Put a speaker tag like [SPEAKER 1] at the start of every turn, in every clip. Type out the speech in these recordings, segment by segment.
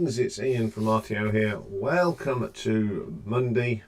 [SPEAKER 1] greetings, it's Ian from RTO here. Welcome to Monday,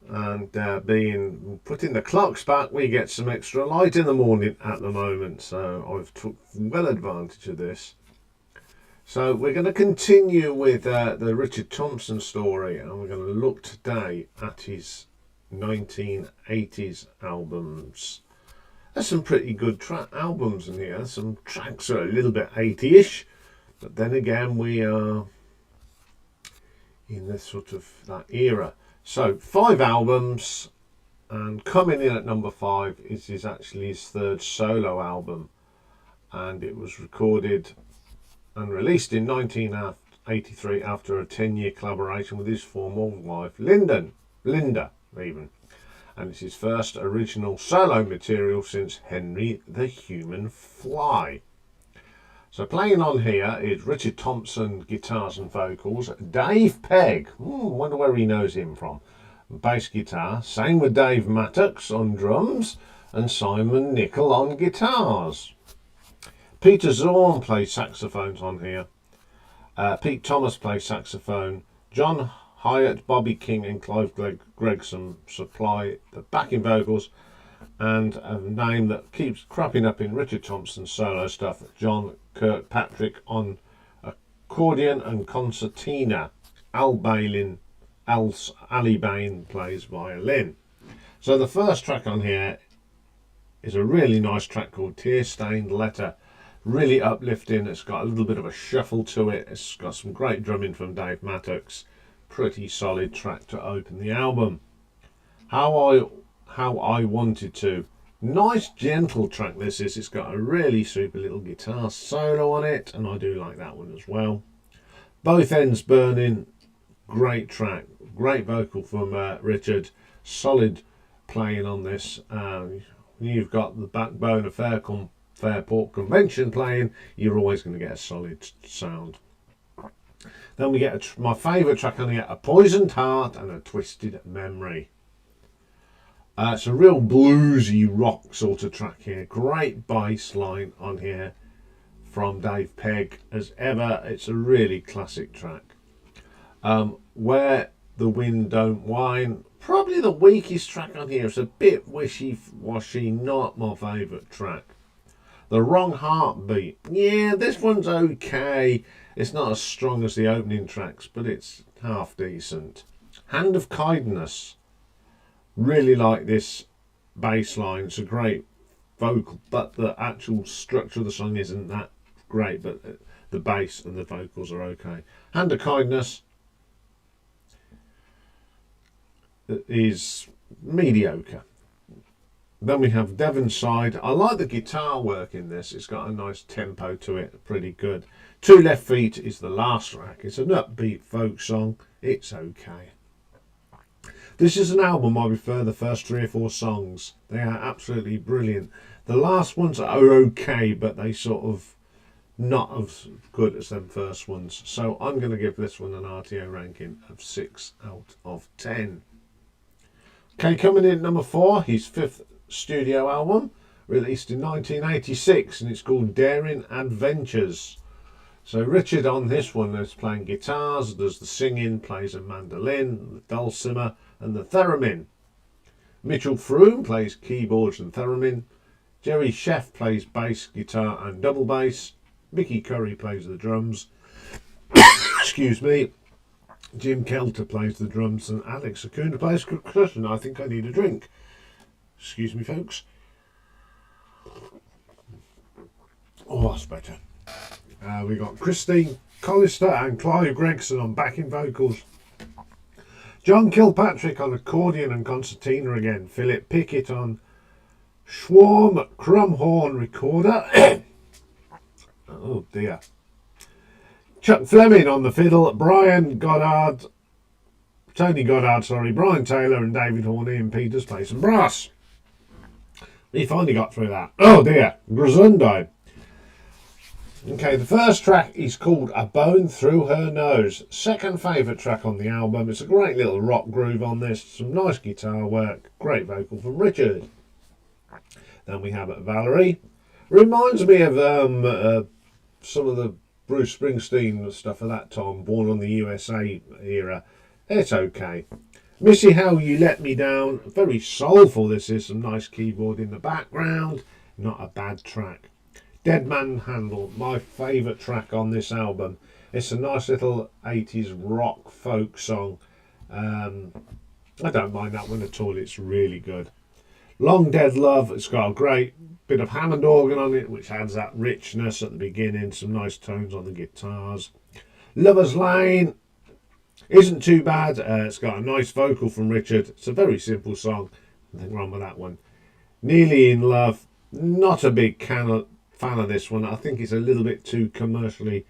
[SPEAKER 1] and being putting the clocks back, we get some extra light in the morning at the moment, so I've took well advantage of this. So we're going to continue with the Richard Thompson story, and we're going to look today at his 1980s albums. There's some pretty good albums in here. Some tracks are a little bit 80ish, but then again we are in this sort of that era. So 5 albums, and coming in at number 5 is actually his 3rd solo album, and it was recorded and released in 1983 after a 10-year collaboration with his former wife Linda even. And it's his first original solo material since Henry the Human Fly. So playing on here is Richard Thompson guitars and vocals, Dave Pegg, wonder where he knows him from, bass guitar, same with Dave Mattox on drums, and Simon Nicol on guitars. Peter Zorn plays saxophones on here. Pete Thomas plays saxophone. John Hyatt, Bobby King and Clive Gregson supply the backing vocals, and a name that keeps cropping up in Richard Thompson's solo stuff, John Kirkpatrick on accordion and concertina. Ali Bain plays violin. So the first track on here is a really nice track called Tear Stained Letter. Really uplifting. It's got a little bit of a shuffle to it. It's got some great drumming from Dave Mattox. Pretty solid track to open the album. How I Wanted To. Nice gentle track this is. It's got a really super little guitar solo on it, and I do like that one as well. Both Ends Burning. Great track. Great vocal from Richard. Solid playing on this. You've got the backbone of Fairport Convention playing, you're always going to get a solid sound. Then we get my favourite track on here, A Poisoned Heart and a Twisted Memory. It's a real bluesy rock sort of track here. Great bass line on here from Dave Pegg. As ever, it's a really classic track. Where the Wind Don't Whine, probably the weakest track on here. It's a bit wishy-washy, not my favourite track. The Wrong Heartbeat. Yeah, this one's okay. It's not as strong as the opening tracks, but it's half decent. Hand of Kindness. Really like this bass line. It's a great vocal, but the actual structure of the song isn't that great, but the bass and the vocals are okay. Hand of Kindness is mediocre. Then we have Devon's Side. I like the guitar work in this. It's got a nice tempo to it, pretty good. Two Left Feet is the last track. It's an upbeat folk song. It's okay. This is an album I prefer the first 3 or 4 songs. They are absolutely brilliant. The last ones are okay, but they sort of not as good as them first ones. So I'm going to give this one an RTO ranking of 6 out of 10. Okay, coming in at number 4, his 5th studio album, released in 1986, and it's called Daring Adventures. So Richard on this one is playing guitars, does the singing, plays a mandolin, the dulcimer and the theremin. Mitchell Froome plays keyboards and theremin. Jerry Sheff plays bass, guitar and double bass. Mickey Curry plays the drums. Excuse me. Jim Kelter plays the drums and Alex Acuna plays percussion. I think I need a drink. Excuse me, folks. Oh, that's better. We got Christine Collister and Clive Gregson on backing vocals. John Kilpatrick on accordion and concertina again. Philip Pickett on Schwarm Crumhorn recorder. Oh dear. Chuck Fleming on the fiddle. Brian Taylor, Brian Taylor and David Horney and Peters play some brass. He finally got through that. Oh dear, Grisunde. Okay, the first track is called A Bone Through Her Nose. Second favourite track on the album. It's a great little rock groove on this. Some nice guitar work. Great vocal from Richard. Then we have Valerie. Reminds me of some of the Bruce Springsteen stuff of that time, Born on the USA era, it's okay. Missy How You Let Me Down, very soulful this is, some nice keyboard in the background, not a bad track. Dead Man Handle, my favourite track on this album. It's a nice little 80s rock folk song. I don't mind that one at all, it's really good. Long Dead Love, it's got a great bit of Hammond organ on it, which adds that richness at the beginning, some nice tones on the guitars. Lover's Lane isn't too bad, it's got a nice vocal from Richard. It's a very simple song, nothing wrong with that one. Nearly in Love, not a big fan of this one. I think it's a little bit too commercially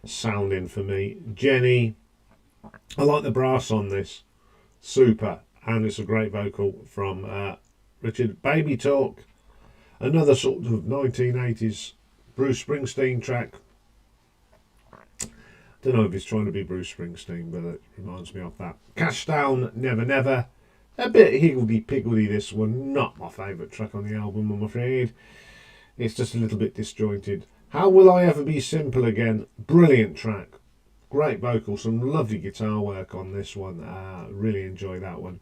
[SPEAKER 1] sounding for me. Jenny, I like the brass on this, super, and it's a great vocal from Richard. Baby Talk, another sort of 1980s Bruce Springsteen track. Don't know if he's trying to be Bruce Springsteen, but it reminds me of that. Cash Down, Never Never, a bit higgledy-piggledy this one, not my favourite track on the album, I'm afraid. It's just a little bit disjointed. How Will I Ever Be Simple Again, brilliant track, great vocal, some lovely guitar work on this one, really enjoy that one.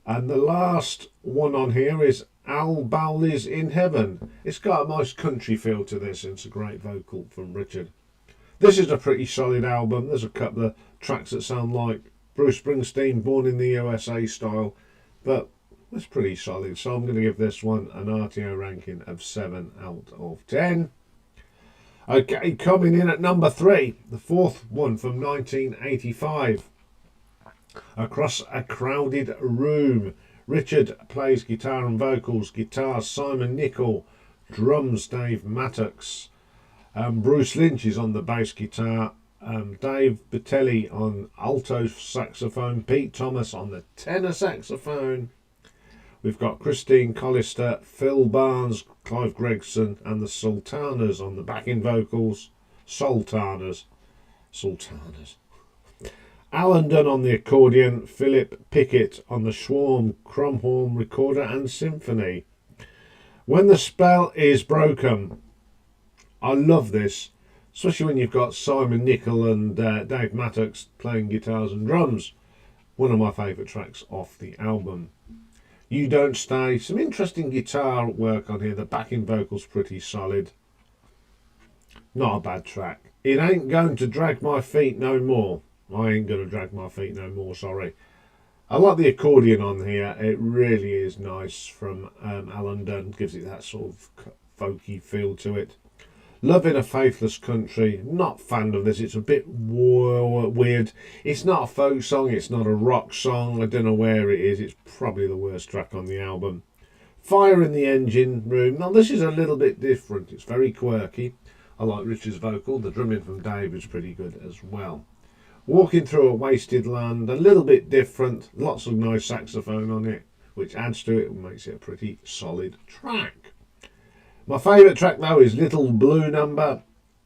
[SPEAKER 1] And the last one on here is Al Bowley's In Heaven. It's got a nice country feel to this, and it's a great vocal from Richard. This is a pretty solid album. There's a couple of tracks that sound like Bruce Springsteen, Born in the USA style, but it's pretty solid. So I'm going to give this one an RTO ranking of 7 out of 10. Okay, coming in at number 3, the fourth one from 1985. Across a Crowded Room. Richard plays guitar and vocals. Guitars Simon Nicol. Drums Dave Mattox. Bruce Lynch is on the bass guitar. Dave Batelli on alto saxophone. Pete Thomas on the tenor saxophone. We've got Christine Collister, Phil Barnes, Clive Gregson and the Sultanas on the backing vocals. Sultanas. Alan Dunn on the accordion, Philip Pickett on the Schwarm, Cromhorn recorder and symphony. When the Spell Is Broken. I love this, especially when you've got Simon Nicol and Dave Mattox playing guitars and drums. One of my favourite tracks off the album. You Don't Stay, some interesting guitar work on here. The backing vocal's pretty solid. Not a bad track. It Ain't Going to Drag My Feet No More. I ain't going to drag my feet no more, sorry. I like the accordion on here. It really is nice from Alan Dunn. Gives it that sort of folky feel to it. Love in a Faithless Country. Not fan of this. It's a bit weird. It's not a folk song. It's not a rock song. I don't know where it is. It's probably the worst track on the album. Fire in the Engine Room. Now this is a little bit different. It's very quirky. I like Richard's vocal. The drumming from Dave is pretty good as well. Walking Through a Wasted Land, a little bit different, lots of nice saxophone on it, which adds to it and makes it a pretty solid track. My favourite track though is Little Blue Number.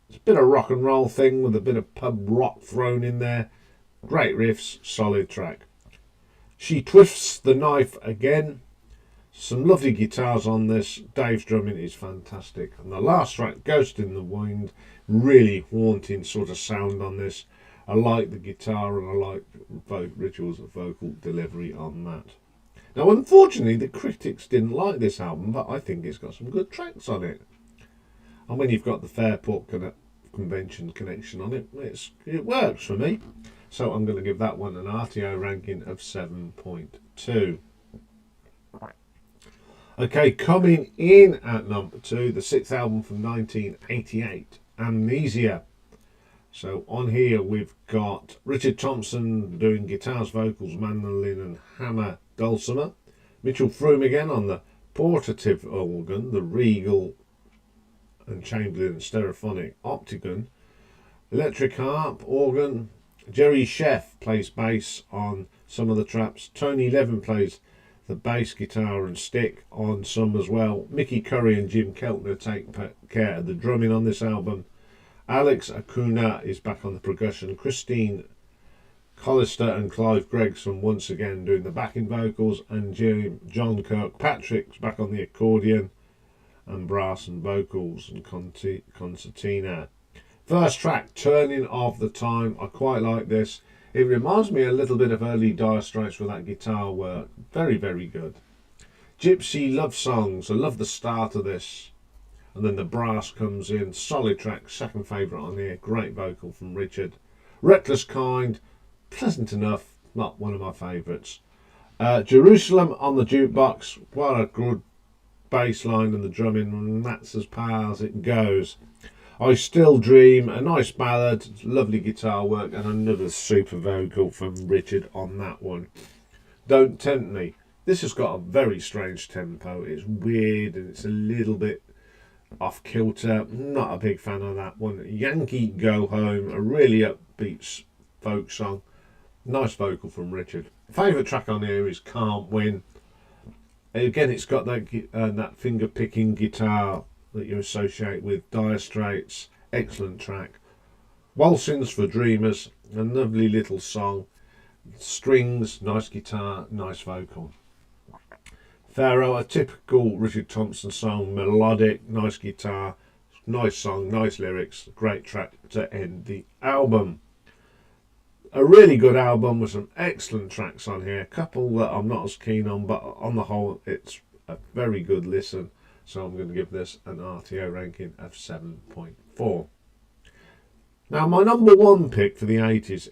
[SPEAKER 1] It's a bit of rock and roll thing with a bit of pub rock thrown in there. Great riffs, solid track. She Twists the Knife Again. Some lovely guitars on this. Dave's drumming is fantastic. And the last track, Ghost in the Wind, really haunting sort of sound on this. I like the guitar and I like Richard's vocal delivery on that. Now, unfortunately, the critics didn't like this album, but I think it's got some good tracks on it. And when you've got the Fairport Convention connection on it, it works for me. So I'm going to give that one an RTO ranking of 7.2. Okay, coming in at number 2, the 6th album from 1988, Amnesia. So on here we've got Richard Thompson doing guitars, vocals, mandolin and hammer, dulcimer. Mitchell Froome again on the portative organ, the Regal and Chamberlain and Stereophonic Optigon. Electric harp, organ. Jerry Sheff plays bass on some of the traps. Tony Levin plays the bass guitar and stick on some as well. Mickey Curry and Jim Keltner take care of the drumming on this album. Alex Acuna is back on the percussion. Christine Collister and Clive Gregson once again doing the backing vocals. And John Kirkpatrick's back on the accordion and brass and vocals and concertina. First track, Turning of the Time. I quite like this. It reminds me a little bit of early Dire Straits with that guitar work. Very, very good. Gypsy Love Songs. I love the start of this. And then the brass comes in. Solid track. Second favourite on here. Great vocal from Richard. Reckless Kind. Pleasant enough. Not one of my favourites. Jerusalem on the jukebox. What a good bass line and the drumming. And that's as far as it goes. I Still Dream, a nice ballad, lovely guitar work, and another super vocal from Richard on that one. Don't Tempt Me. This has got a very strange tempo. It's weird and it's a little bit off kilter. Not a big fan of that one. Yankee Go Home, a really upbeat folk song. Nice vocal from Richard. Favourite track on here is Can't Win. Again, it's got that finger picking guitar that you associate with Dire Straits. Excellent track. Waltzings for Dreamers, a lovely little song. Strings, nice guitar, nice vocal. Pharaoh, a typical Richard Thompson song, melodic, nice guitar, nice song, nice lyrics, great track to end the album. A really good album with some excellent tracks on here. A couple that I'm not as keen on, but on the whole, it's a very good listen. So I'm going to give this an RTO ranking of 7.4. Now, my number one pick for the 80s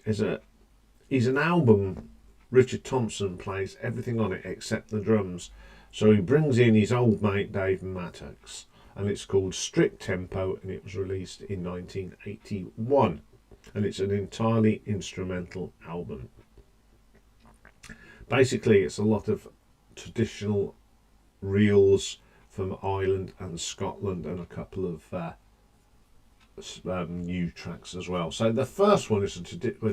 [SPEAKER 1] is an album Richard Thompson plays everything on it except the drums. So he brings in his old mate Dave Mattox, and it's called Strict Tempo, and it was released in 1981. And it's an entirely instrumental album. Basically, it's a lot of traditional reels from Ireland and Scotland, and a couple of new tracks as well. So the first one is a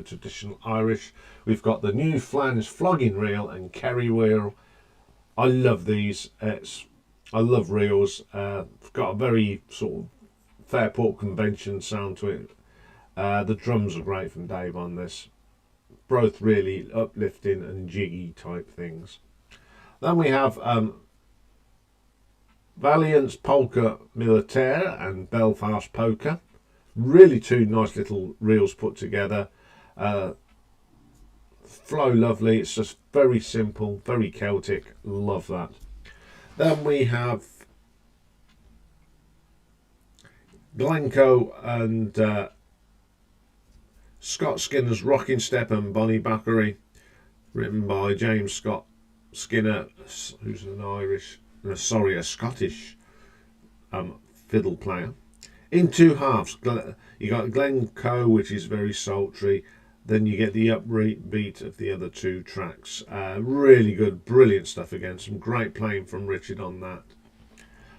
[SPEAKER 1] traditional Irish. We've got the New Flange Flogging Reel and Kerry Wheel. I love these. I love reels. It's got a very sort of Fairport Convention sound to it. The drums are great from Dave on this. Both really uplifting and jiggy type things. Then we have Valiant's Polka Militaire and Belfast Polka. Really two nice little reels put together. Flow lovely. It's just very simple, very Celtic. Love that. Then we have Glencoe and Scott Skinner's Rocking Step and Bonnie Buckery, written by James Scott Skinner, who's a Scottish fiddle player. In two halves, you got Glencoe, which is very sultry. Then you get the upbeat beat of the other two tracks. Really good, brilliant stuff again. Some great playing from Richard on that.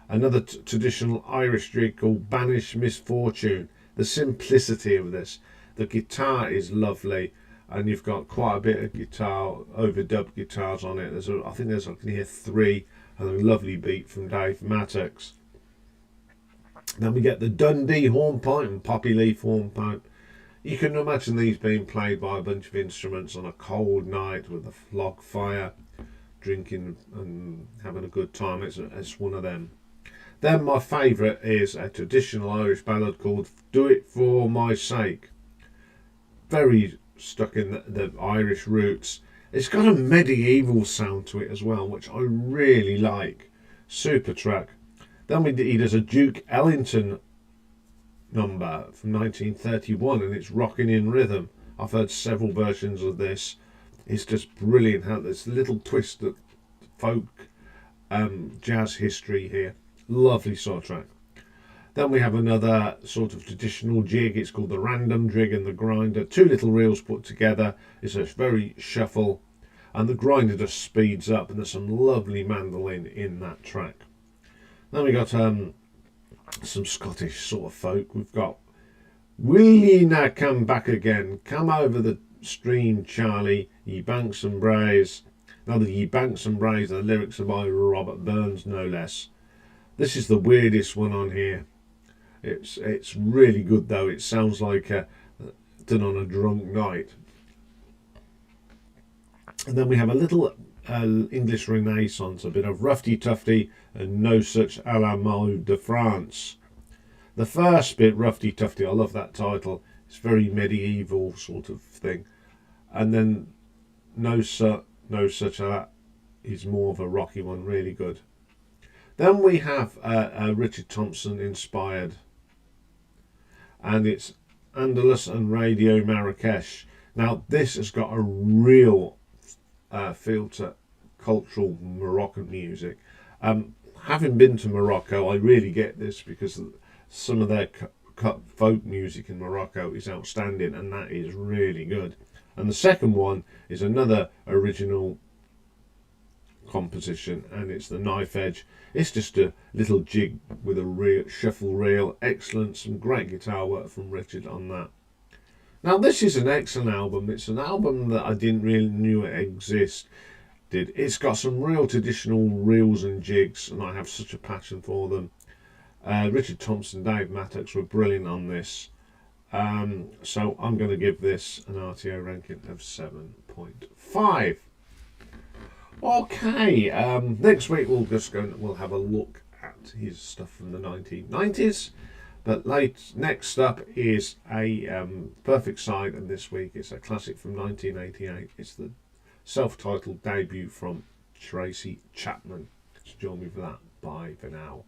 [SPEAKER 1] Another traditional Irish jig called Banish Misfortune. The simplicity of this. The guitar is lovely, and you've got quite a bit of guitar, overdubbed guitars on it. I can hear three, and a lovely beat from Dave Mattox. Then we get the Dundee hornpipe and Poppy Leaf hornpipe. You can imagine these being played by a bunch of instruments on a cold night with a log fire, drinking and having a good time. It's one of them. Then my favourite is a traditional Irish ballad called Do It For My Sake. Very stuck in the Irish roots. It's got a medieval sound to it as well, which I really like. Super track. Then he does a Duke Ellington number from 1931, and it's rocking in rhythm. I've heard several versions of this. It's just brilliant how there's a little twist of folk jazz history here. Lovely sort of track. Then we have another sort of traditional jig. It's called the Random Jig and the Grinder. Two little reels put together. It's a very shuffle, and the grinder just speeds up, and there's some lovely mandolin in that track. Then we got some Scottish sort of folk. We've got Will Ye Na Come Back Again? Come over the stream, Charlie, ye banks and braes. Now the ye banks and braes, the lyrics are by Robert Burns, no less. This is the weirdest one on here. It's really good though. It sounds like done on a drunk night. And then we have a little English Renaissance, a bit of Roughy Tufty and No Such a la Mode de France. The first bit, Roughy Tufty, I love that title. It's very medieval sort of thing. And then No Such a That is more of a rocky one, really good. Then we have Richard Thompson inspired, and it's Andalus and Radio Marrakesh. Now this has got a real feel to cultural Moroccan music. Having been to Morocco, I really get this because some of their folk music in Morocco is outstanding, and that is really good. And the second one is another original composition, and it's the Knife Edge. It's just a little jig with a real shuffle reel. Excellent, some great guitar work from Richard on that. Now this is an excellent album. It's an album that I didn't really knew it existed. It's got some real traditional reels and jigs, and I have such a passion for them. Richard Thompson, Dave Mattox were brilliant on this. So I'm going to give this an RTO ranking of 7.5. Okay, next week we'll have a look at his stuff from the 1990s. But next up is a Perfect Side, and this week it's a classic from 1988. It's the self-titled debut from Tracy Chapman. So join me for that. Bye for now.